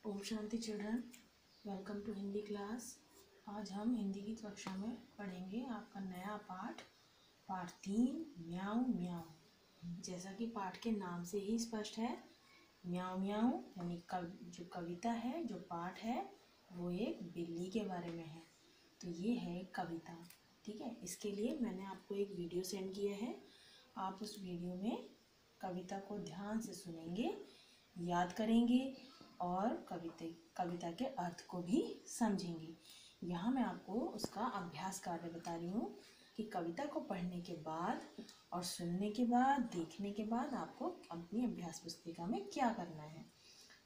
ओम शांति children, welcome to Hindi class. आज हम हिंदी की कक्षा में पढ़ेंगे आपका नया पाठ 3 म्याऊं म्याऊं। जैसा कि पाठ के नाम से ही स्पष्ट है, म्याऊं म्याऊं यानी जो कविता है, जो पाठ है वो एक बिल्ली के बारे में है। तो ये है एक कविता, ठीक है। इसके लिए मैंने आपको एक वीडियो सेंड किया है। आप उस वीडियो में कविता को ध्यान से सुनेंगे, याद करेंगे और कविता के अर्थ को भी समझेंगे। यहाँ मैं आपको उसका अभ्यास कार्य बता रही हूँ कि कविता को पढ़ने के बाद और सुनने के बाद, देखने के बाद आपको अपनी अभ्यास पुस्तिका में क्या करना है।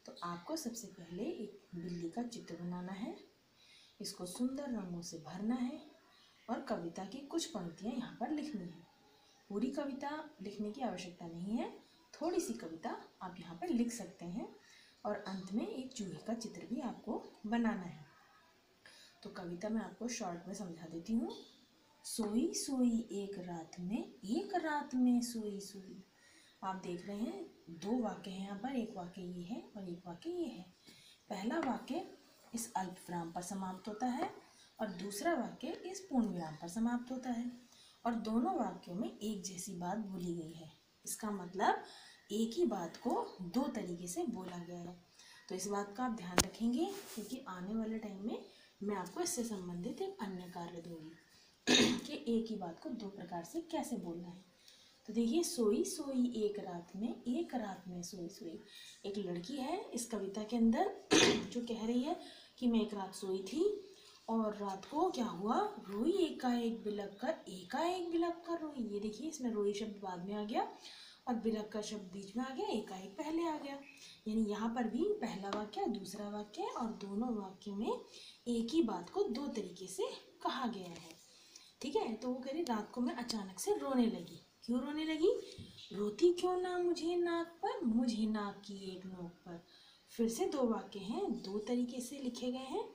तो आपको सबसे पहले एक बिल्ली का चित्र बनाना है, इसको सुंदर रंगों से भरना है और कविता की कुछ पंक्तियाँ यहाँ पर लिखनी है। पूरी कविता लिखने की आवश्यकता नहीं है, थोड़ी सी कविता आप यहाँ पर लिख सकते हैं और अंत में एक चूहे का चित्र भी आपको बनाना है। तो कविता मैं आपको शॉर्ट में समझा देती हूँ। सोई सोई एक रात में सोई सोई। आप देख रहे हैं दो वाक्य हैं यहाँ पर, एक वाक्य ये है और एक वाक्य ये है। पहला वाक्य इस अल्प विराम पर समाप्त होता है और दूसरा वाक्य इस पूर्ण विराम पर समाप्त होता है और दोनों वाक्यों में एक जैसी बात बोली गई है। इसका मतलब एक ही बात को दो तरीके से बोला गया है। तो इस बात का आप ध्यान रखेंगे क्योंकि आने वाले टाइम में मैं आपको इससे संबंधित एक अन्य कार्य दूंगी कि एक ही बात को दो प्रकार से कैसे बोलना है। तो देखिए, सोई सोई एक रात में सोई सोई। एक लड़की है इस कविता के अंदर जो कह रही है कि मैं एक रात सोई थी और रात को क्या हुआ, रोई एकाएक बिलख कर रोई। ये देखिए, इसमें रोई शब्द बाद में आ गया और बिलख का शब्द बीच में आ गया, एकाएक पहले आ गया। यानी यहाँ पर भी पहला वाक्य दूसरा वाक्य और दोनों वाक्यों में एक ही बात को दो तरीके से कहा गया है, ठीक है। तो वो कह रही रात को मैं अचानक से रोने लगी। क्यों रोने लगी? रोती क्यों ना मुझे नाक पर, मुझे नाक की एक नोक पर। फिर से दो वाक्य हैं, दो तरीके से लिखे गए हैं।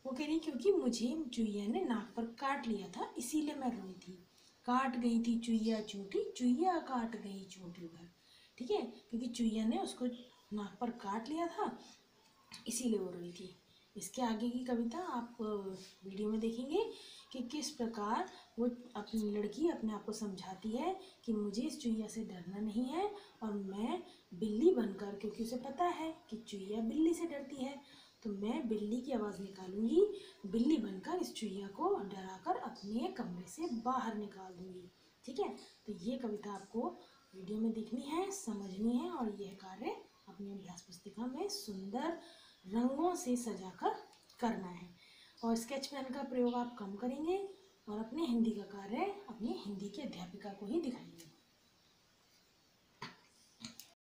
वो कह रही क्योंकि मुझे चुईया ने नाक पर काट लिया था इसीलिए मैं रोई थी। काट गई थी चुईया चूटी, चुईया काट गई चोटी भर, ठीक है। क्योंकि चुईया ने उसको नाक पर काट लिया था इसीलिए वो रोई थी। इसके आगे की कविता आप वीडियो में देखेंगे कि किस प्रकार वो अपनी लड़की अपने आप को समझाती है कि मुझे इस चुईया से डरना नहीं है और मैं बिल्ली बनकर, क्योंकि उसे पता है कि चुईया बिल्ली से डरती है, तो मैं बिल्ली की आवाज़ निकालूंगी, बिल्ली बनकर इस चुईया को डराकर अपने कमरे से बाहर निकाल दूंगी, ठीक है। तो ये कविता आपको वीडियो में देखनी है, समझनी है और यह कार्य अपनी अभ्यास पुस्तिका में सुंदर रंगों से सजाकर करना है। और स्केच पेन का प्रयोग आप कम करेंगे और अपने हिंदी का कार्य अपनी हिंदी की अध्यापिका को ही दिखाएंगे।